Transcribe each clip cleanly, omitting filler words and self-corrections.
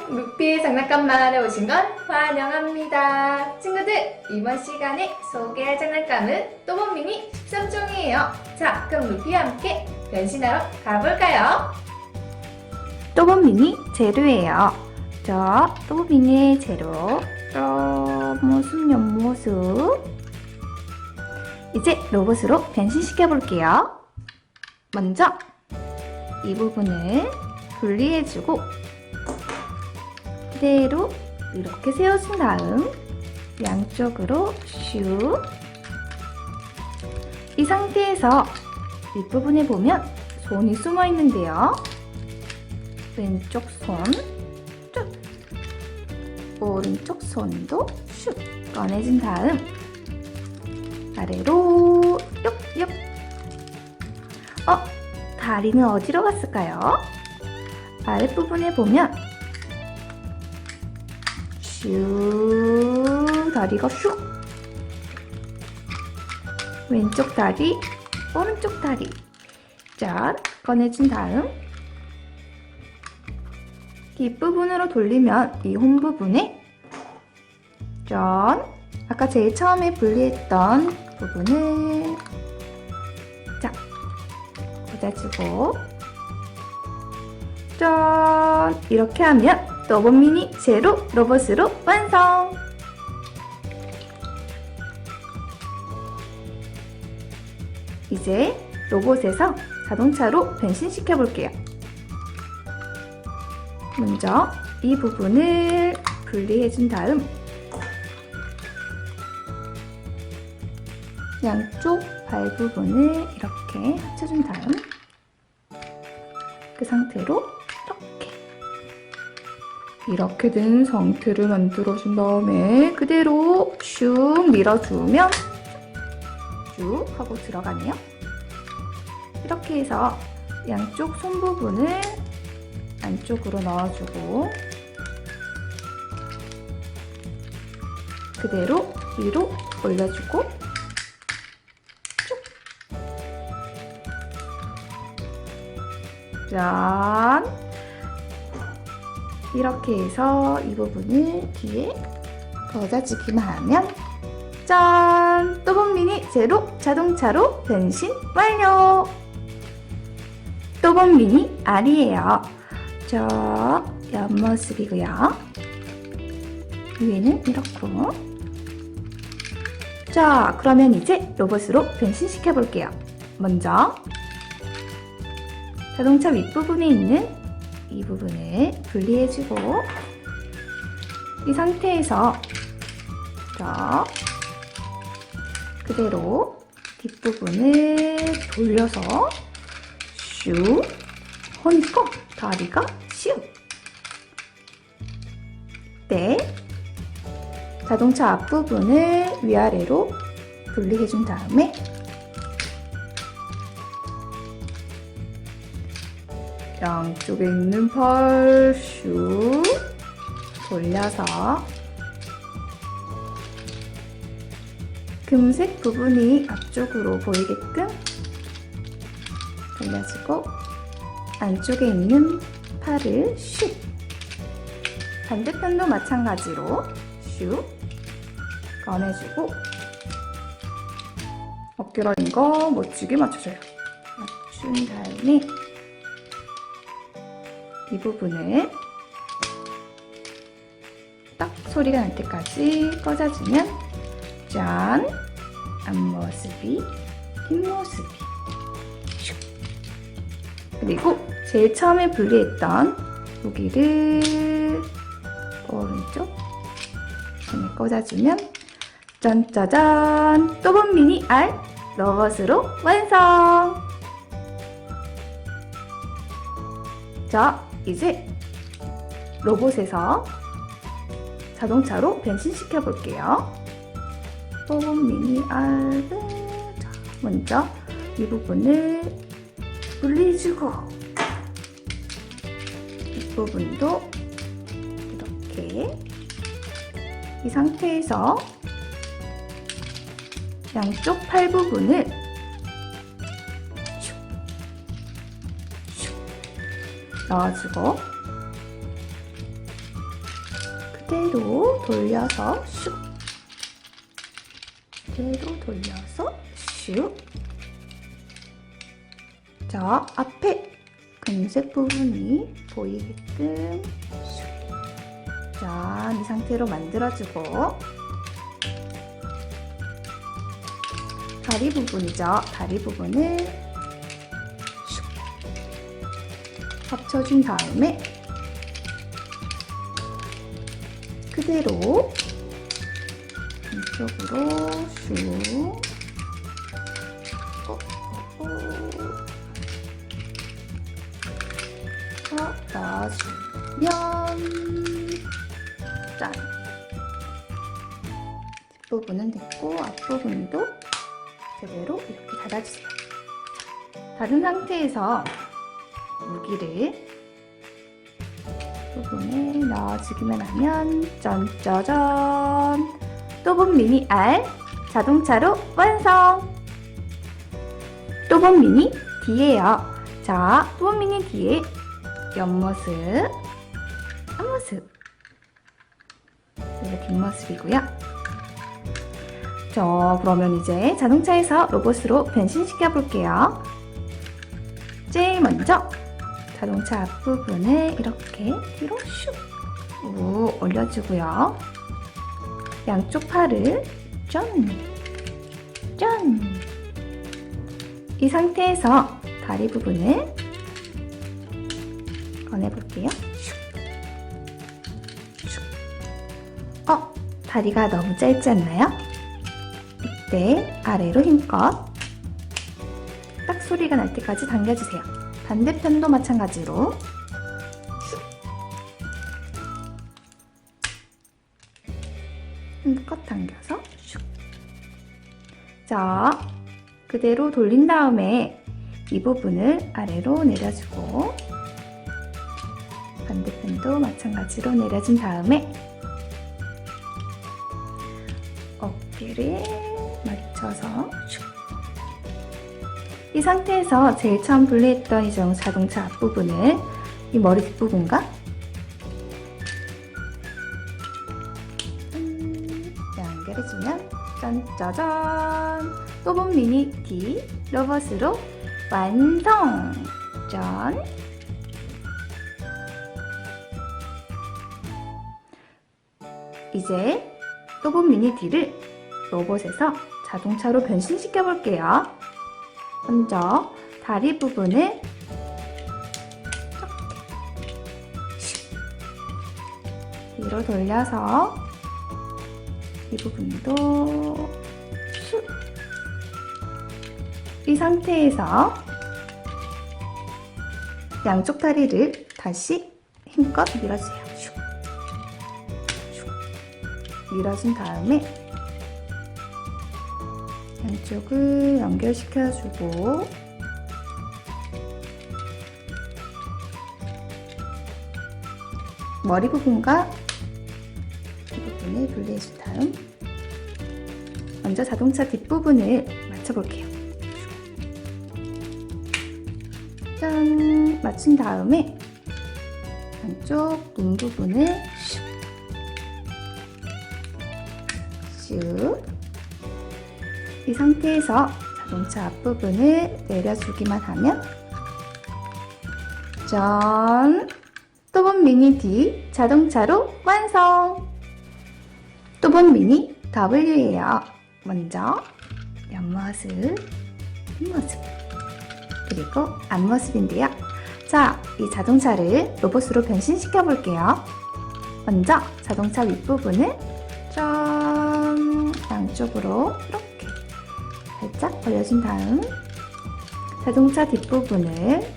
루피의 장난감 마을에 오신 건 환영합니다. 친구들, 이번 시간에 소개할 장난감은 또봇미니 13종이에요. 자, 그럼 루피와 함께 변신하러 가볼까요? 또봇미니 재료예요. 자, 또봇미니의 재료. 모습 옆모습. 이제 로봇으로 변신시켜 볼게요. 먼저 이 부분을 분리해주고 그대로 이렇게 세워준 다음 양쪽으로 슉. 이 상태에서 윗부분에 보면 손이 숨어 있는데요. 왼쪽 손, 쭉. 오른쪽 손도 슉 꺼내준 다음 아래로 욕욕. 다리는 어디로 갔을까요? 아랫부분에 보면 슉 다리가 슉. 왼쪽 다리, 오른쪽 다리 짠 꺼내준 다음 뒷부분으로 돌리면 이 홈 부분에 짠 아까 제일 처음에 분리했던 부분을 자 꽂아주고 짠 이렇게 하면 또봇미니 제로 로봇으로 완성! 이제 로봇에서 자동차로 변신시켜 볼게요. 먼저 이 부분을 분리해 준 다음 양쪽 발 부분을 이렇게 합쳐준 다음 그 상태로 이렇게 된 상태를 만들어준 다음에 그대로 슉 밀어주면 쭉 하고 들어가네요. 이렇게 해서 양쪽 손 부분을 안쪽으로 넣어주고 그대로 위로 올려주고 쭉. 짠! 이렇게 해서 이 부분을 뒤에 걷어주기만 하면 짠! 또봇미니 제로 자동차로 변신 완료! 또봇미니 알이에요. 저 옆모습이고요. 위에는 이렇고. 자, 그러면 이제 로봇으로 변신시켜 볼게요. 먼저 자동차 윗부분에 있는 이 부분을 분리해주고 이 상태에서 자 그대로 뒷부분을 돌려서 슉 하니까 다리가 슉. 네, 자동차 앞부분을 위아래로 분리해준 다음에 양쪽에 있는 팔 슉 돌려서 금색 부분이 앞쪽으로 보이게끔 돌려주고 안쪽에 있는 팔을 슉. 반대편도 마찬가지로 슉 꺼내주고 어깨 라인 거 멋지게 맞춰줘요. 맞춘 다음에 이 부분을 딱 소리가 날 때까지 꽂아주면 짠! 앞모습이 뒷모습이 슉. 그리고 제일 처음에 분리했던 여기를 오른쪽 손에 꽂아주면 짠짜잔! 또봇미니 알 로봇으로 완성! 자, 이제 로봇에서 자동차로 변신시켜 볼게요. 또봇미니 알을 자, 먼저 이 부분을 분리해주고 이 부분도 이렇게 이 상태에서 양쪽 팔 부분을 넣어주고 그대로 돌려서 슉. 그대로 돌려서 슉. 자, 앞에 금색 부분이 보이게끔 슉. 자, 이 상태로 만들어주고 다리 부분이죠. 다리 부분을 슉 합쳐준 다음에 그대로 안쪽으로 슉 넣어주면 짠! 뒷부분은 됐고 앞부분도 그대로 이렇게 닫아주세요. 닫은 상태에서 무기를 부분에 넣어주기만 하면 짠짜잔! 또본 미니 R 자동차로 완성! 또본 미니 D예요. 자, 또본 미니 D의 옆모습, 앞모습, 그리고 뒷모습이고요. 자, 그러면 이제 자동차에서 로봇으로 변신시켜 볼게요. 제일 먼저 자동차 앞부분을 이렇게 뒤로 슉 올려주고요. 양쪽 팔을 짠! 짠! 이 상태에서 다리 부분을 꺼내볼게요. 다리가 너무 짧지 않나요? 이때 아래로 힘껏 딱 소리가 날 때까지 당겨주세요. 반대편도 마찬가지로 힘껏 당겨서 슉. 자, 그대로 돌린 다음에 이 부분을 아래로 내려주고 반대편도 마찬가지로 내려준 다음에 어깨를 맞춰서 슉. 이 상태에서 제일 처음 분리했던 이 자동차 앞부분을 이 머리 뒷부분과 연결해주면 짠짜잔! 또본 미니 D 로봇으로 완성! 짠! 이제 또본 미니 D를 로봇에서 자동차로 변신시켜 볼게요. 먼저 다리 부분을 뒤로 돌려서 이 부분도 슉. 이 상태에서 양쪽 다리를 다시 힘껏 밀어주세요. 슉. 슉. 밀어준 다음에 양쪽을 연결시켜주고 머리 부분과 이 부분을 분리해준 다음 먼저 자동차 뒷부분을 맞춰볼게요. 짠! 맞춘 다음에 한쪽 문 부분을 슉! 이 상태에서 자동차 앞부분을 내려주기만 하면 짠! 또본 미니 D 자동차로 완성! 또본 미니 W예요. 먼저 옆모습, 뒷모습, 그리고 앞모습인데요. 자, 이 자동차를 로봇으로 변신시켜 볼게요. 먼저 자동차 윗부분을 짠! 양쪽으로 이렇게 살짝 벌려준 다음 자동차 뒷부분을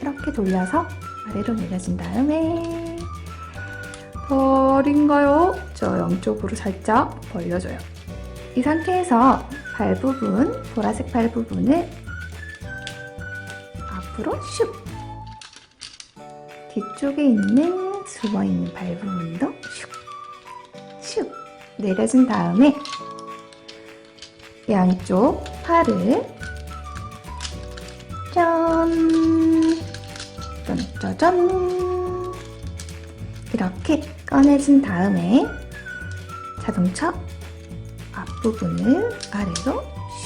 이렇게 돌려서 아래로 내려준 다음에 덜인가요? 저 양쪽으로 살짝 벌려줘요. 이 상태에서 발 부분, 보라색 발 부분을 앞으로 슉! 뒤쪽에 있는 숨어있는 발 부분도 슉! 슉! 내려준 다음에 양쪽 팔을 짠! 짜잔! 이렇게 꺼내준 다음에 자동차 앞부분을 아래로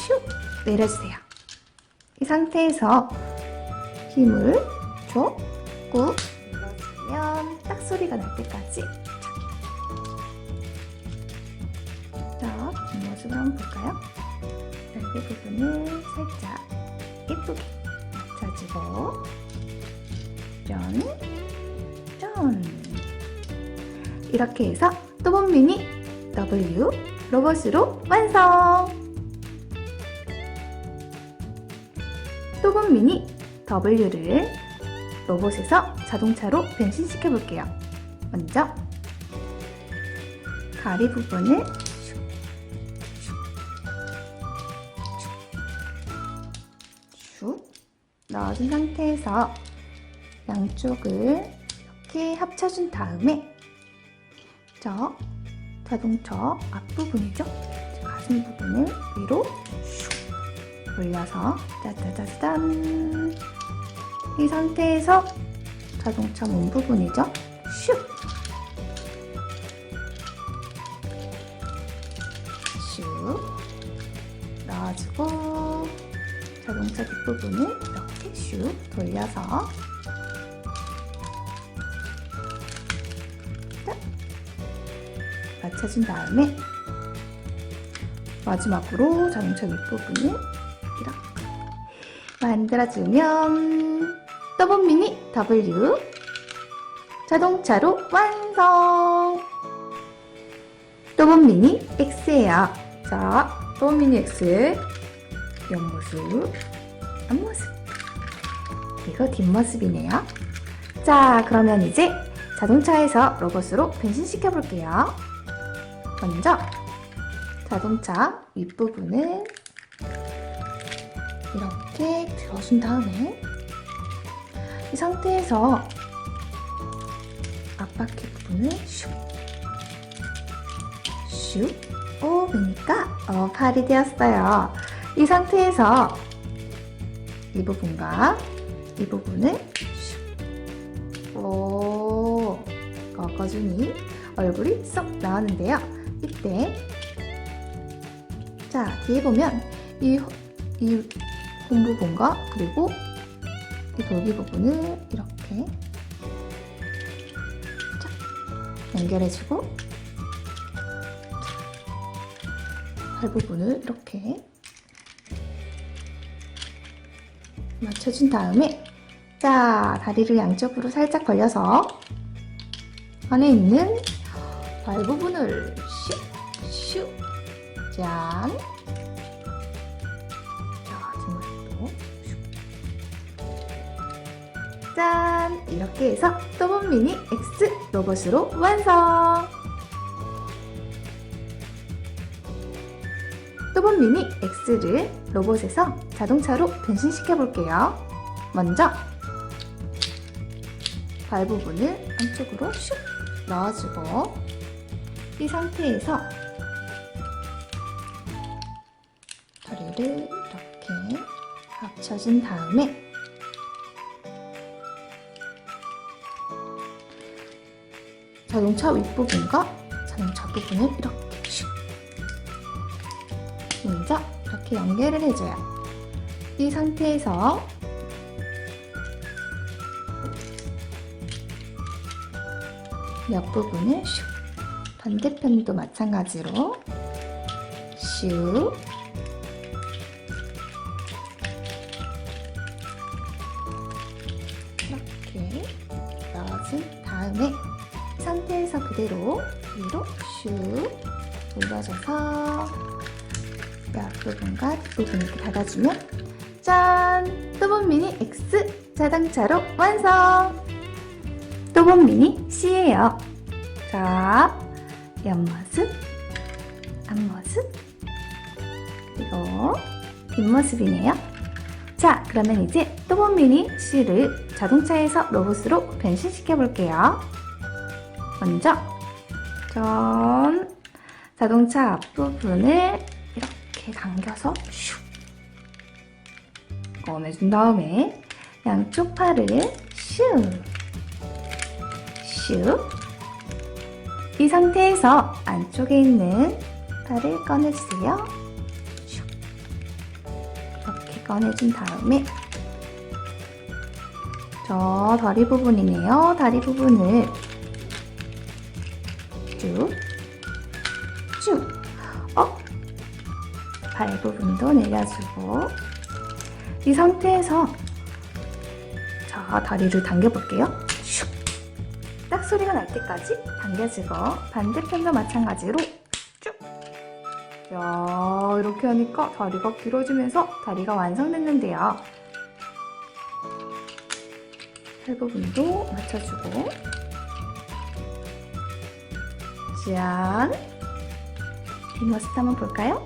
슉 내려주세요. 이 상태에서 힘을 줘 꾹 눌러주면 딱 소리가 날 때까지. 자, 뒷모습을 한번 볼까요? 날개 부분을 살짝 예쁘게 맞춰주고 짠, 짠. 이렇게 해서 또봇 미니 W 로봇으로 완성! 또봇 미니 W를 로봇에서 자동차로 변신시켜 볼게요. 먼저 다리 부분을 슉 넣어준 상태에서 양쪽을 이렇게 합쳐준 다음에 자동차 앞부분이죠? 가슴 부분을 위로 슉 올려서 짜자자잔. 이 상태에서 자동차 몸 부분이죠? 슉 넣어주고 자동차 뒷부분을 이렇게 슉 돌려서 맞춰준 다음에 마지막으로 자동차 윗부분을 이렇게 만들어주면 또봇 미니 W 자동차로 완성! 또봇 미니 X예요. 자, 또봇 미니 X의 옆모습, 앞모습, 그리고 뒷모습이네요. 자, 그러면 이제 자동차에서 로봇으로 변신시켜 볼게요. 먼저 자동차 윗부분을 이렇게 들어준 다음에 이 상태에서 앞바퀴 부분을 슉 오, 그러니까 팔이 되었어요. 이 상태에서 이 부분과 이 부분을 오, 꺾어주니 얼굴이 쏙 나왔는데요. 이때 자, 뒤에 보면 이 홈 부분과 그리고 이 돌기 부분을 이렇게 연결해주고 발 부분을 이렇게 맞춰준 다음에 자, 다리를 양쪽으로 살짝 벌려서 안에 있는 발 부분을 슉 짠. 자, 뒷모습도 슉 짠. 이렇게 해서 또봇 미니 X 로봇으로 완성! 또봇 미니 X를 로봇에서 자동차로 변신시켜 볼게요. 먼저 발 부분을 안쪽으로 슉 넣어주고 이 상태에서 다리를 이렇게 합쳐준 다음에 자동차 윗부분과 자동차 부분을 이렇게 슉 먼저 이렇게 연결을 해줘요. 이 상태에서 옆부분을 슉 반대편도 마찬가지로 슉 이렇게 넣어준 다음에 이 상태에서 그대로 위로 슉 올려줘서 옆부분과 뒷부분 이렇게 닫아주면 짠! 또봇 미니 X 자동차로 완성! 또봇 미니 C예요. 자, 옆모습, 앞모습, 그리고 뒷모습이네요. 자, 그러면 이제 또봇 미니 C를 자동차에서 로봇으로 변신시켜 볼게요. 먼저 자동차 앞부분을 이렇게 당겨서 슉 꺼내준 다음에 양쪽 팔을 슉 이 상태에서 안쪽에 있는 팔을 꺼내주세요. 슉. 이렇게 꺼내준 다음에 저 다리 부분이네요. 다리 부분을 쭉, 쭉. 발 부분도 내려주고 이 상태에서 자 다리를 당겨볼게요. 슉. 딱 소리가 날 때까지 당겨주고 반대편도 마찬가지로 쭉. 야 이렇게 하니까 다리가 길어지면서 다리가 완성됐는데요. 팔 부분도 맞춰주고 짠! 뒷모습 한번 볼까요?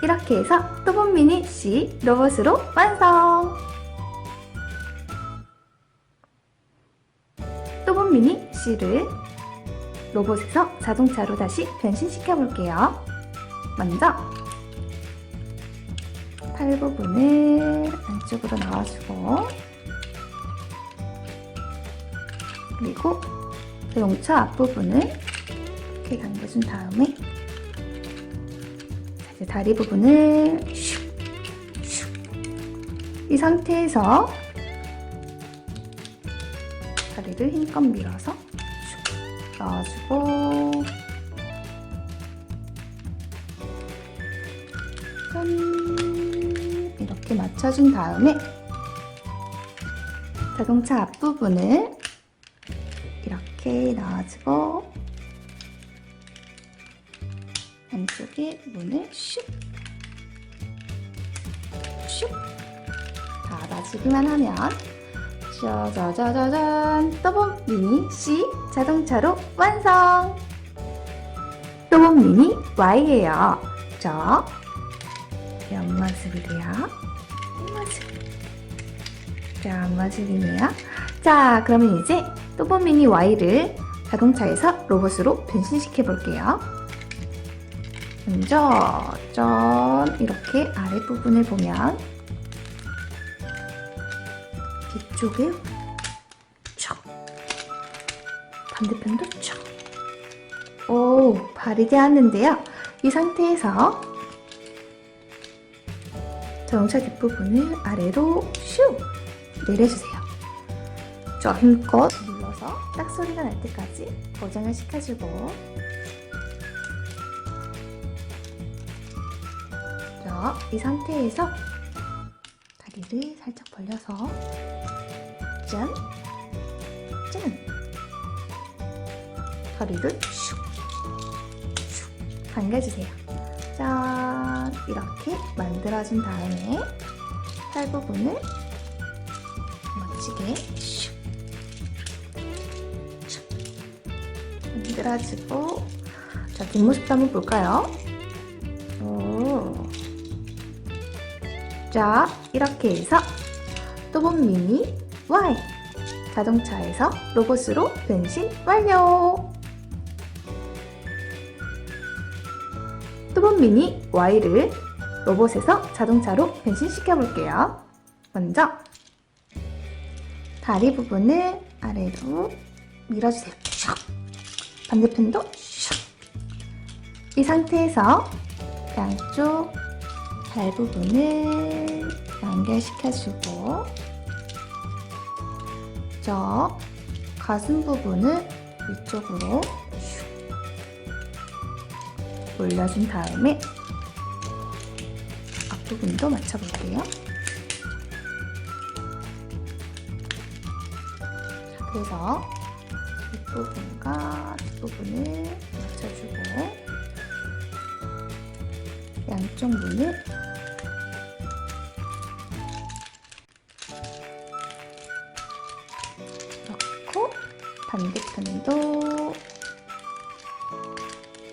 이렇게 해서 또봇 미니 C 로봇으로 완성! 또봇 미니 C를 로봇에서 자동차로 다시 변신시켜 볼게요. 먼저 팔 부분을 안쪽으로 넣어주고 그리고 자동차 앞부분을 이렇게 당겨준 다음에 이제 다리 부분을 슉, 슉. 이 상태에서 다리를 힘껏 밀어서 슉 넣어주고 짠 이렇게 맞춰준 다음에 자동차 앞부분을 이렇게 넣어주고 안쪽에 문을 슉 슉 닫아주기만 하면 짜자자자잔 또봇 미니 C 자동차로 완성! 또봇 미니 Y예요. 저 옆모습이래요. 옆모습 자 옆모습이네요. 자 그러면 이제 또봇 미니 Y를 자동차에서 로봇으로 변신시켜 볼게요. 먼저 짠 이렇게 아랫부분을 보면 뒤쪽에 촥 반대편도 촥 오 발이 되었는데요. 이 상태에서 자동차 뒷부분을 아래로 슉 내려주세요. 자 힘껏 눌러서 딱 소리가 날 때까지 고정을 시켜주고 자, 이 상태에서 다리를 살짝 벌려서 짠! 짠! 다리를 슉! 슉! 당겨주세요. 짠! 이렇게 만들어준 다음에 팔 부분을 멋지게 슉! 슉! 만들어주고 자, 뒷모습도 한번 볼까요? 오. 자, 이렇게 해서 또봇 미니 Y 자동차에서 로봇으로 변신 완료! 또봇 미니 Y를 로봇에서 자동차로 변신시켜 볼게요. 먼저 다리 부분을 아래로 밀어주세요. 반대편도 이 상태에서 양쪽 발 부분을 연결시켜주고 저 가슴 부분을 위쪽으로 올려준 다음에 앞부분도 맞춰볼게요. 그래서 윗부분과 뒷부분을 맞춰주고 양쪽 문을 넣고 반대편도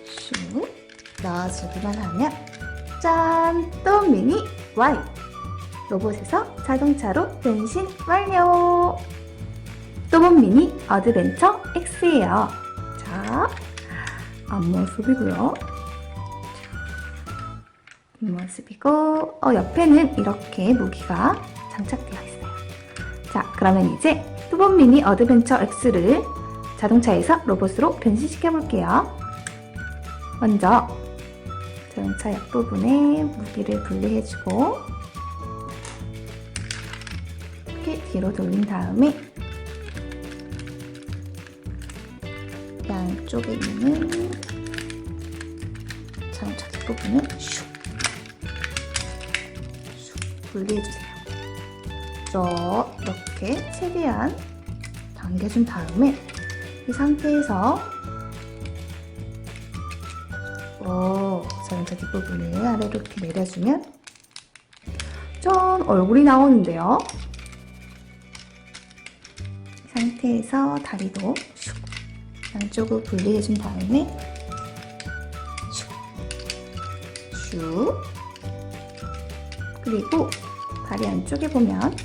슉 넣어주기만 하면 짠! 또봇 미니 Y 로봇에서 자동차로 변신 완료! 또봇 미니 어드벤처 X예요. 자, 앞모습이고요. 뒷모습이고 옆에는 이렇게 무기가 장착되어 있어요. 자, 그러면 이제 뚜벅 미니 어드벤처 X를 자동차에서 로봇으로 변신시켜 볼게요. 먼저 자동차 옆부분에 무기를 분리해주고 이렇게 뒤로 돌린 다음에 양쪽에 있는 자동차 뒷부분을 슉 분리해주세요. 이렇게 최대한 당겨준 다음에 이 상태에서 자동차 뒷부분을 아래로 이렇게 내려주면 짠! 얼굴이 나오는데요. 이 상태에서 다리도 슉 양쪽으로 분리해준 다음에 슉 그리고 다리 안쪽에 보면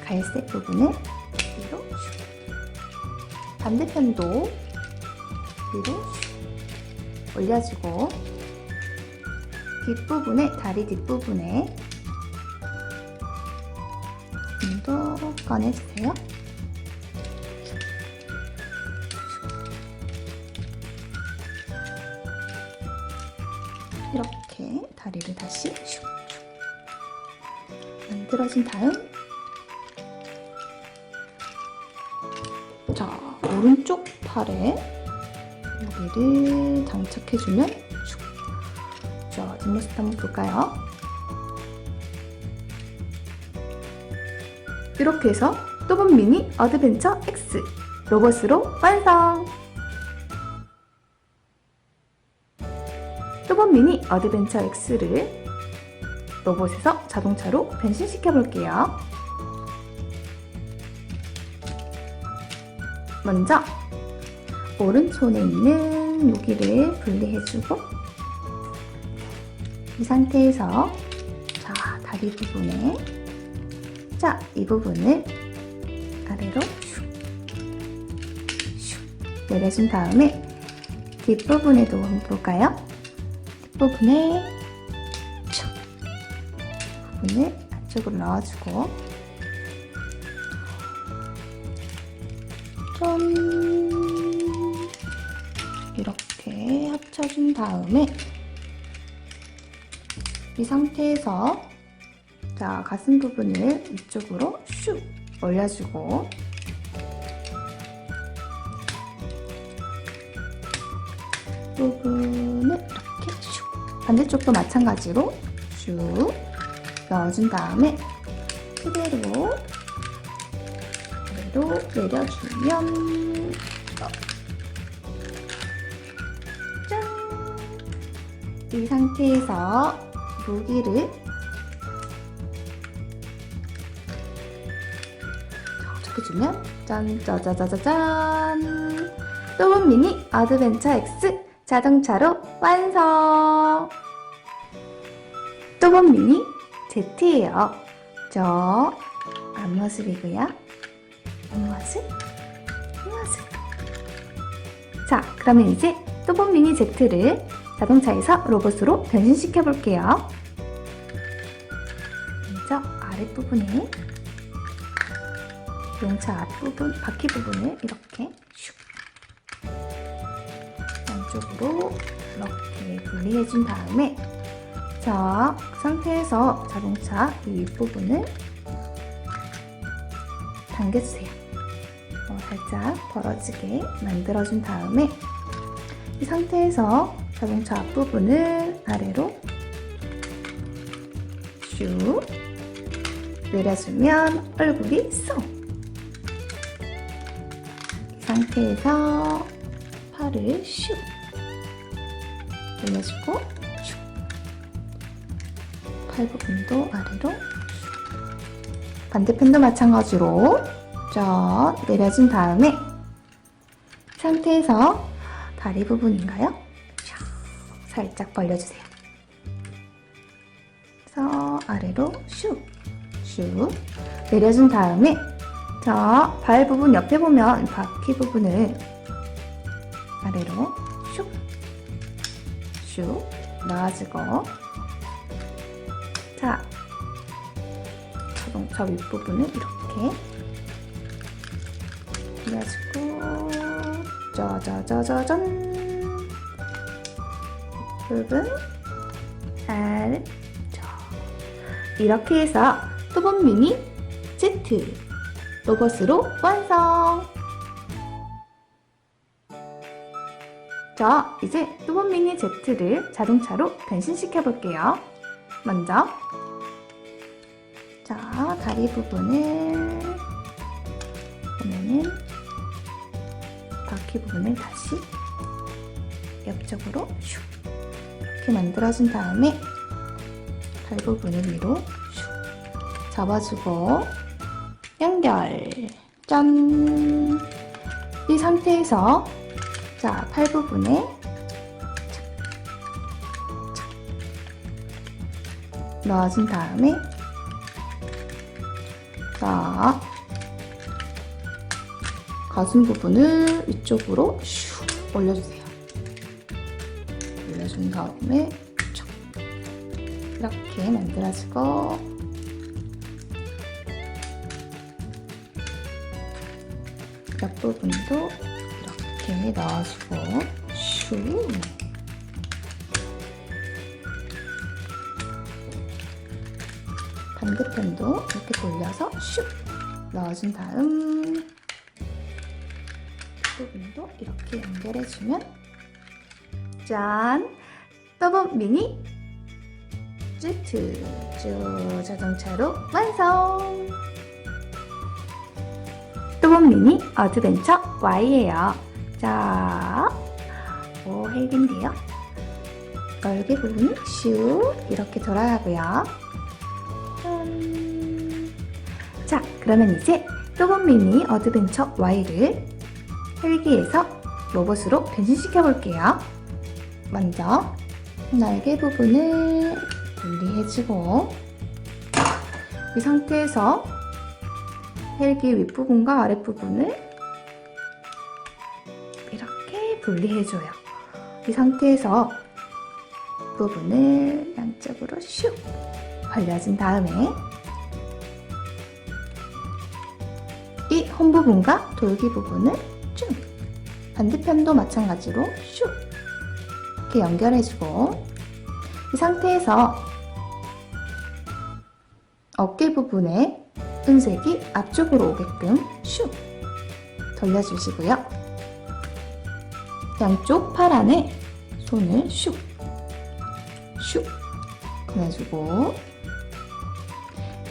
갈색 부분을 위로 슉 반대편도 위로 슉 올려주고 뒷부분에 다리 뒷부분에 좀 더 꺼내주세요. 이렇게 다리를 다시 슉 만들어진 다음 자 오른쪽 팔에 무기를 장착해주면 자 뒷모습 한번 볼까요? 이렇게 해서 뚜벅 미니 어드벤처 X 로봇으로 완성! 뚜벅 미니 어드벤처 X를 로봇에서 자동차로 변신시켜 볼게요. 먼저 오른손에 있는 여기를 분리해주고 이 상태에서 자 다리 부분에 자 이 부분을 아래로 슉 내려준 다음에 뒷부분에도 한번 볼까요? 뒷부분에 슉 부분을 안쪽으로 넣어주고 짠 이렇게 합쳐준 다음에 이 상태에서 자 가슴 부분을 이쪽으로 슉 올려주고 부분을 이렇게 슉 반대쪽도 마찬가지로 슉 넣어준 다음에 그대로 아래로 내려주면 짠! 이 상태에서 무기를 장착해주면 짠! 짜자자자잔! 뚜벅 미니 어드벤처 X 자동차로 완성! 뚜벅 미니 Z예요. 저 앞모습이고요. 뒷모습, 뒷모습. 자, 그러면 이제 뚜벅 미니 Z를 자동차에서 로봇으로 변신시켜 볼게요. 먼저 아랫부분에 자동차 앞부분, 바퀴 부분을 이렇게 슉 양쪽으로 이렇게 분리해준 다음에 자, 그 상태에서 자동차 이 윗부분을 당겨주세요. 살짝 벌어지게 만들어준 다음에 이 상태에서 자동차 앞부분을 아래로 슉 내려주면 얼굴이 쏙! 이 상태에서 팔을 슉 올려주고 슉 팔 부분도 아래로 반대편도 마찬가지로 쫙 내려준 다음에 상태에서 다리 부분인가요? 살짝 벌려주세요. 그래서 아래로 슉 내려준 다음에 자, 발 부분 옆에 보면 바퀴 부분을 아래로 슉 놔주고 자, 자동차 윗부분을 이렇게 올려주고 짜자자자잔 부분 아래쪽 이렇게 해서 또봇 미니 Z 로봇으로 완성! 자, 이제 또봇 미니 Z를 자동차로 변신시켜 볼게요. 먼저 자, 다리 부분을 보면은 바퀴 부분을 다시 옆쪽으로 슉 이렇게 만들어준 다음에 발 부분을 위로 슉 잡아주고 연결 짠! 이 상태에서 자, 팔 부분에 넣어준 다음에 자, 가슴 부분을 위쪽으로 슉 올려주세요. 올려준 다음에 쭉 이렇게 만들어주고 옆부분도 이렇게 넣어주고 슉 반대편도 이렇게 돌려서 슉 넣어준 다음 부분도 이렇게 연결해주면 짠! 또봇 미니 Z 자동차로 완성! 또봇 미니 어드벤처 Y예요. 자, 오 헬기인데요. 얼개 부분이 슉 이렇게 돌아가고요. 자, 그러면 이제 또봇 미니 어드벤처 Y를 헬기에서 로봇으로 변신시켜 볼게요. 먼저 날개 부분을 분리해주고 이 상태에서 헬기 윗부분과 아랫부분을 이렇게 분리해줘요. 이 상태에서 부분을 양쪽으로 슉 벌려준 다음에 이 홈 부분과 돌기 부분을 쭉 반대편도 마찬가지로 슉 이렇게 연결해주고 이 상태에서 어깨 부분에 은색이 앞쪽으로 오게끔 슉 돌려주시고요. 양쪽 팔 안에 손을 슉 꺼내주고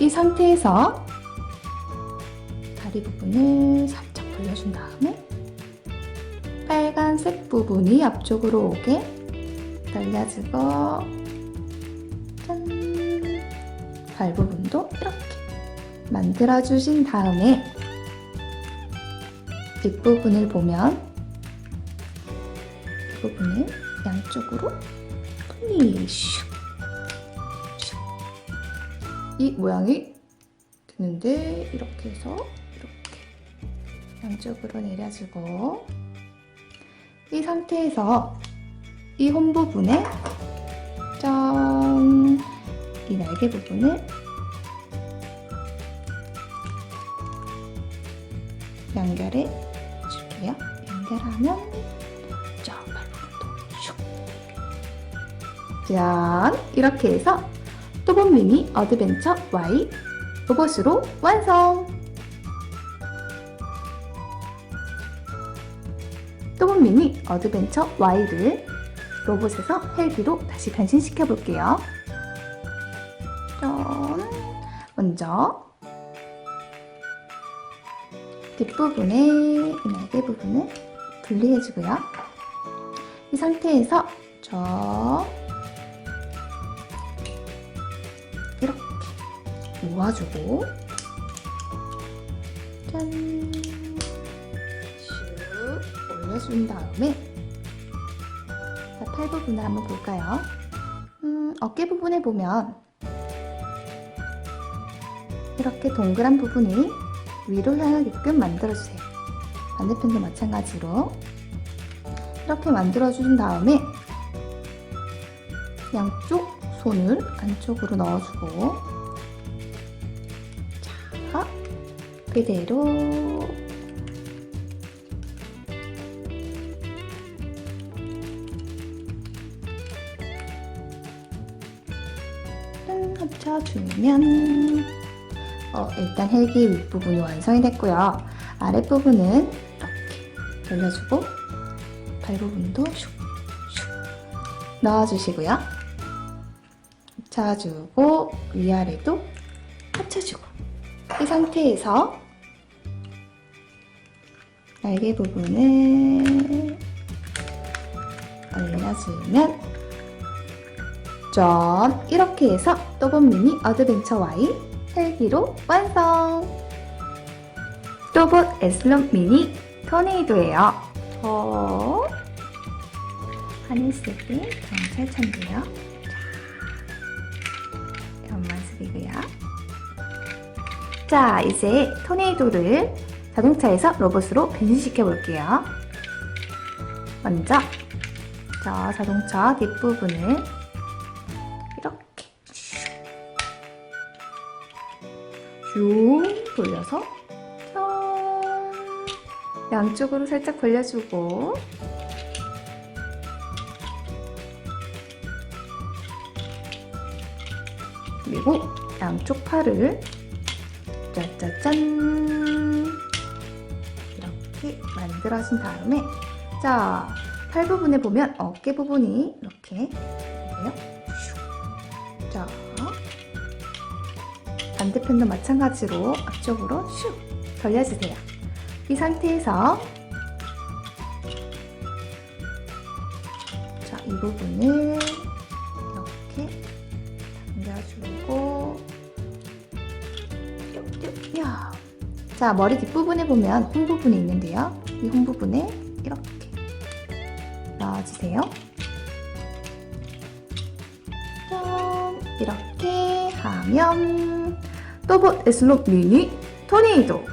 이 상태에서 다리 부분을 살짝 돌려준 다음에 빨간색 부분이 앞쪽으로 오게 돌려주고 짠! 발 부분도 이렇게 만들어주신 다음에 뒷부분을 보면 이 부분을 양쪽으로 분리 슉 이 모양이 되는데 이렇게 해서 이렇게 양쪽으로 내려주고 이 상태에서 이 홈 부분에 짠! 이 날개 부분을 연결해 줄게요. 연결하면 발 부분도 슉 짠! 이렇게 해서 또봇 미니 어드벤처 Y 로봇으로 완성! 또봇 미니 어드벤처 Y를 로봇에서 헬기로 다시 변신시켜 볼게요. 짠! 먼저 뒷부분에 이 날개 부분을 분리해주고요. 이 상태에서 이렇게 모아주고 짠! 슉 올려준 다음에 자, 팔 부분을 한번 볼까요? 어깨 부분에 보면 이렇게 동그란 부분이 위로 향하게끔 만들어주세요. 반대편도 마찬가지로 이렇게 만들어준 다음에 양쪽 손을 안쪽으로 넣어주고 자, 그대로 붙여주면 일단 헬기 윗부분이 완성이 됐고요. 아랫부분은 이렇게 돌려주고 발 부분도 슉슉 넣어주시고요. 붙여주고 위아래도 합쳐주고 이 상태에서 날개 부분을 올려주면 짠! 이렇게 해서 또봇 미니 어드벤처 Y 헬기로 완성! 또봇 에슬론 미니 토네이도예요. 하늘색이 경찰차인데요. 이런 모습이고요. 자, 이제 토네이도를 자동차에서 로봇으로 변신시켜 볼게요. 먼저 자동차 뒷부분을 이렇게 쭉 돌려서 양쪽으로 살짝 벌려주고 그리고 양쪽 팔을 짜짜짠 이렇게 만들어준 다음에 팔 부분에 보면 어깨 부분이 이렇게 있네요. 자, 반대편도 마찬가지로 앞쪽으로 슉 돌려주세요. 이 상태에서 이 부분을 이렇게 당겨주고 쭉. 자, 머리 뒷부분에 보면 홍 부분이 있는데요. 이 홍 부분에 이렇게 넣어주세요. 짠! 이렇게 하면 또봇 에슬론 미니 토네이도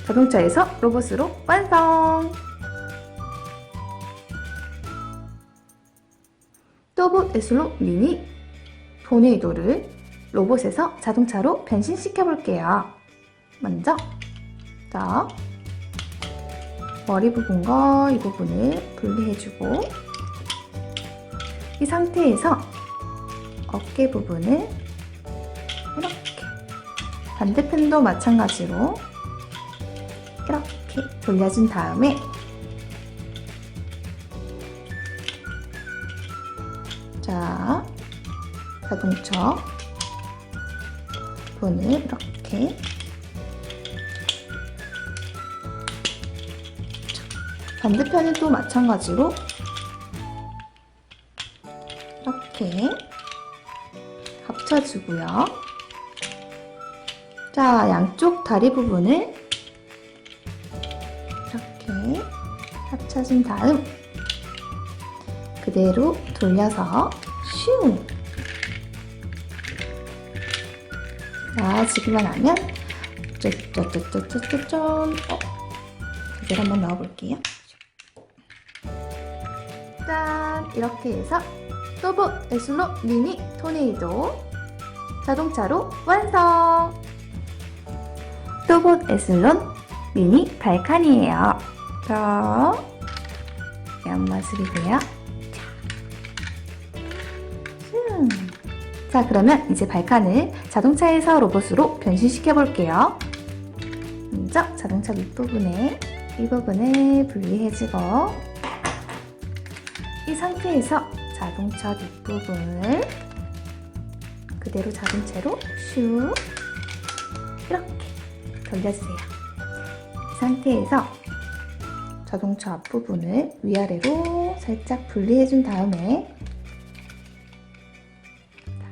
자동차에서 로봇으로 완성! 또봇 에슬론 미니 토네이도를 로봇에서 자동차로 변신시켜 볼게요. 먼저 머리 부분과 이 부분을 분리해주고 이 상태에서 어깨 부분을 이렇게 반대편도 마찬가지로 이렇게 돌려준 다음에 자동차 부분을 이렇게 반대편에도 마찬가지로 이렇게 합쳐주고요. 양쪽 다리 부분을 이렇게 합쳐준 다음 그대로 돌려서 슝! 지기만 하면 짜짜짜짜짜짠 그대로 한번 넣어볼게요. 짠! 이렇게 해서 또봇 에슬론 미니 토네이도 자동차로 완성! 또봇 에슬론 미니 발칸이에요. 이런 모습이고요. 자, 그러면 이제 발칸을 자동차에서 로봇으로 변신시켜 볼게요. 먼저 자동차 윗부분에 이 부분을 분리해주고 이 상태에서 자동차 뒷부분을 그대로 잡은 채로 슉 이렇게 돌려주세요. 이 상태에서 자동차 앞부분을 위아래로 살짝 분리해준 다음에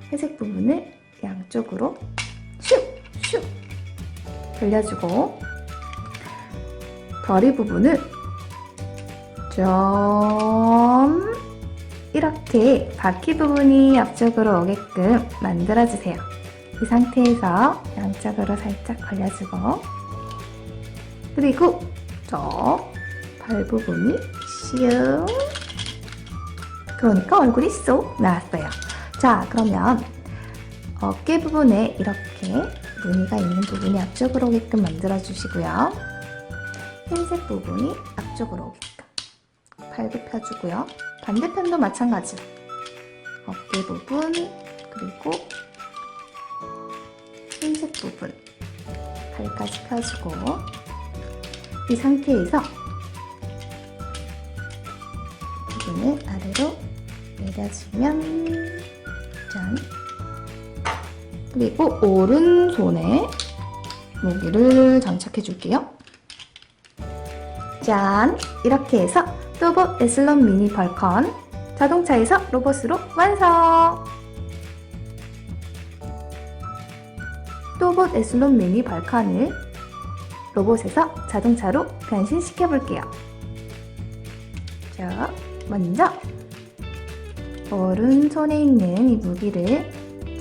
회색 부분을 양쪽으로 슉슉 돌려주고 다리 부분을 좀 이렇게 바퀴 부분이 앞쪽으로 오게끔 만들어주세요. 이 상태에서 양쪽으로 살짝 걸려주고 그리고 발 부분이 슉 그러니까 얼굴이 쏙 나왔어요. 자, 그러면 어깨 부분에 이렇게 무늬가 있는 부분이 앞쪽으로 오게끔 만들어주시고요. 흰색 부분이 앞쪽으로 오게끔 팔도 펴주고요. 반대편도 마찬가지로 어깨 부분 그리고 흰색 부분 발까지 펴주고 이 상태에서 부분을 아래로 내려주면 짠! 그리고 오른손에 모기를 장착해 줄게요. 짠! 이렇게 해서 또봇 에슬론 미니 벌컨 자동차에서 로봇으로 완성! 또봇 에슬론 미니 벌컨을 로봇에서 자동차로 변신시켜 볼게요. 자, 먼저 오른손에 있는 이 무기를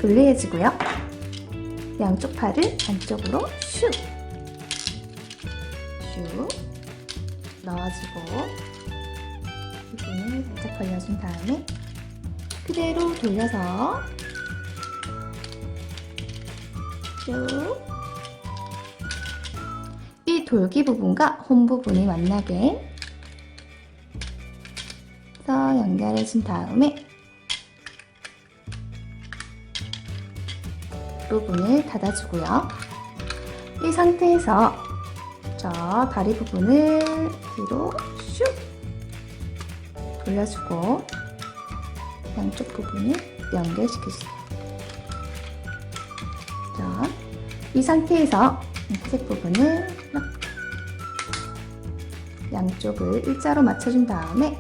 분리해주고요. 양쪽 팔을 안쪽으로 슉! 슉! 넣어주고 부분을 살짝 벌려준 다음에 그대로 돌려서 쭉! 이 돌기 부분과 홈 부분이 만나게 해서 연결해준 다음에 부분을 닫아주고요. 이 상태에서 다리 부분을 뒤로 슉 돌려주고 양쪽 부분을 연결시켜주세요. 자, 이 상태에서 회색 부분을 양쪽을 일자로 맞춰준 다음에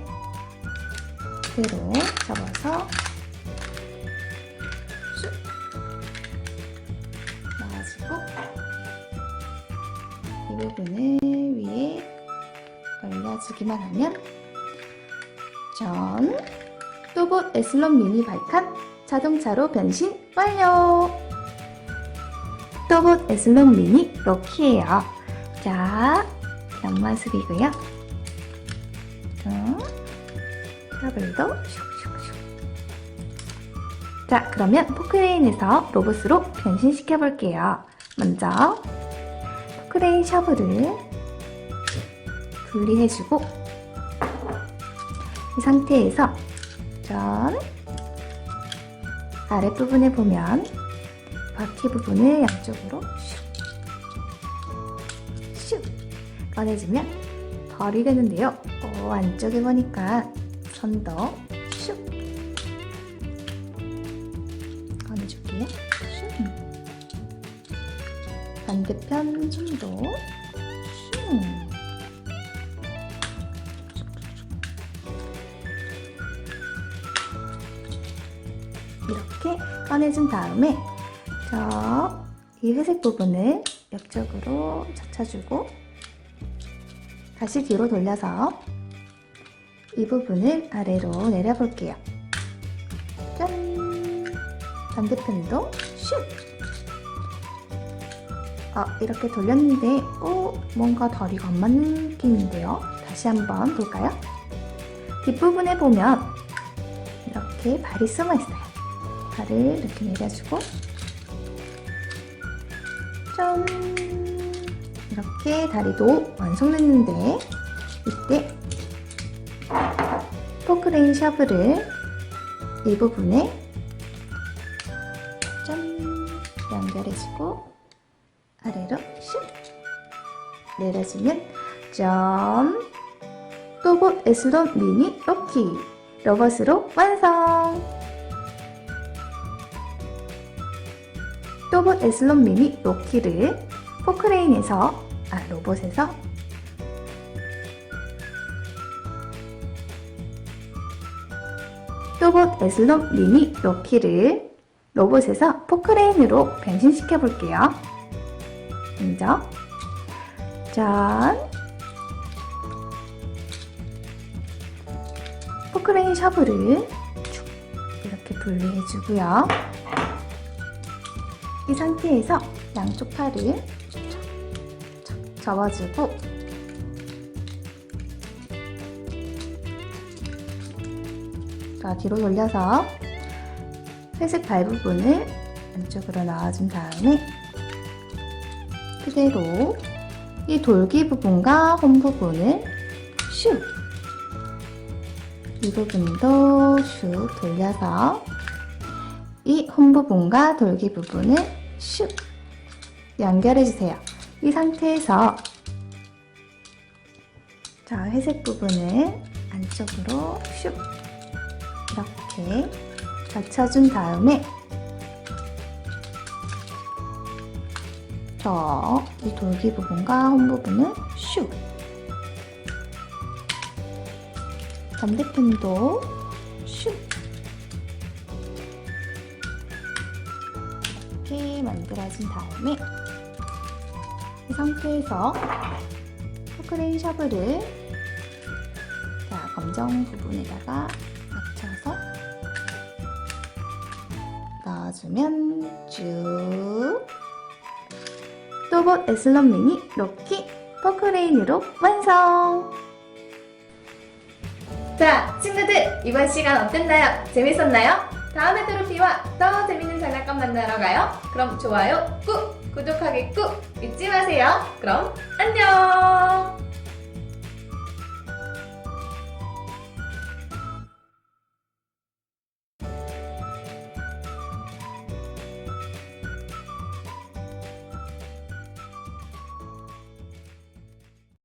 그대로 접어서 슉 넣어주고 이 부분을 위에 올려주기만 하면 전 또봇 에슬론 미니 발칸 자동차로 변신 완료! 또봇 에슬론 미니 로키예요. 자, 옆모습이고요. 탑을도 슉슉슉. 자, 그러면 포크레인에서 로봇으로 변신시켜 볼게요. 먼저 포크레인 셔블을 분리해주고 이 상태에서 전 아랫부분에 보면 바퀴 부분을 양쪽으로 슉 꺼내주면 덜이 되는데요. 안쪽에 보니까 선도 슉 꺼내줄게요. 슉. 반대편 손도 슉. 이렇게 꺼내준 다음에 이 회색 부분을 옆쪽으로 젖혀주고 다시 뒤로 돌려서 이 부분을 아래로 내려볼게요. 짠! 반대편도 슉! 이렇게 돌렸는데 뭔가 다리가 안 맞는 느낌인데요. 다시 한번 볼까요? 뒷부분에 보면 이렇게 발이 숨어 있어요. 발을 이렇게 내려주고 짠! 이렇게 다리도 완성됐는데 이때 포크레인 셔블을 이 부분에 짠! 연결해주고 아래로 슉! 내려주면 짠! 또봇 에슬론 미니 로키 로봇으로 완성! 또봇 에슬론 미니 로키를 로봇에서 또봇 에슬론 미니 로키를 로봇에서 포크레인으로 변신시켜 볼게요. 먼저 짠! 포크레인 셔블을 이렇게 분리해주고요. 이 상태에서 양쪽 팔을 접어주고 뒤로 돌려서 회색 발 부분을 안쪽으로 넣어준 다음에 그대로 이 돌기 부분과 홈 부분을 슉! 이 부분도 슉 돌려서 이 홈 부분과 돌기 부분을 슉 연결해주세요. 이 상태에서 자, 회색 부분을 안쪽으로 슉 이렇게 받쳐준 다음에 이 돌기 부분과 홈 부분을 슉 반대편도 슉 이렇게 만들어진 다음에 이 상태에서 포크레인 셔블을 검정 부분에다가 맞춰서 넣어주면 쭉 또봇 에슬론 미니 로키 포크레인으로 완성! 자, 친구들 이번 시간 어땠나요? 재밌었나요? 다음에 트로피와 더 재밌는 장난감 만나러 가요. 그럼 좋아요 꾹, 구독하기 꾹 잊지 마세요. 그럼 안녕!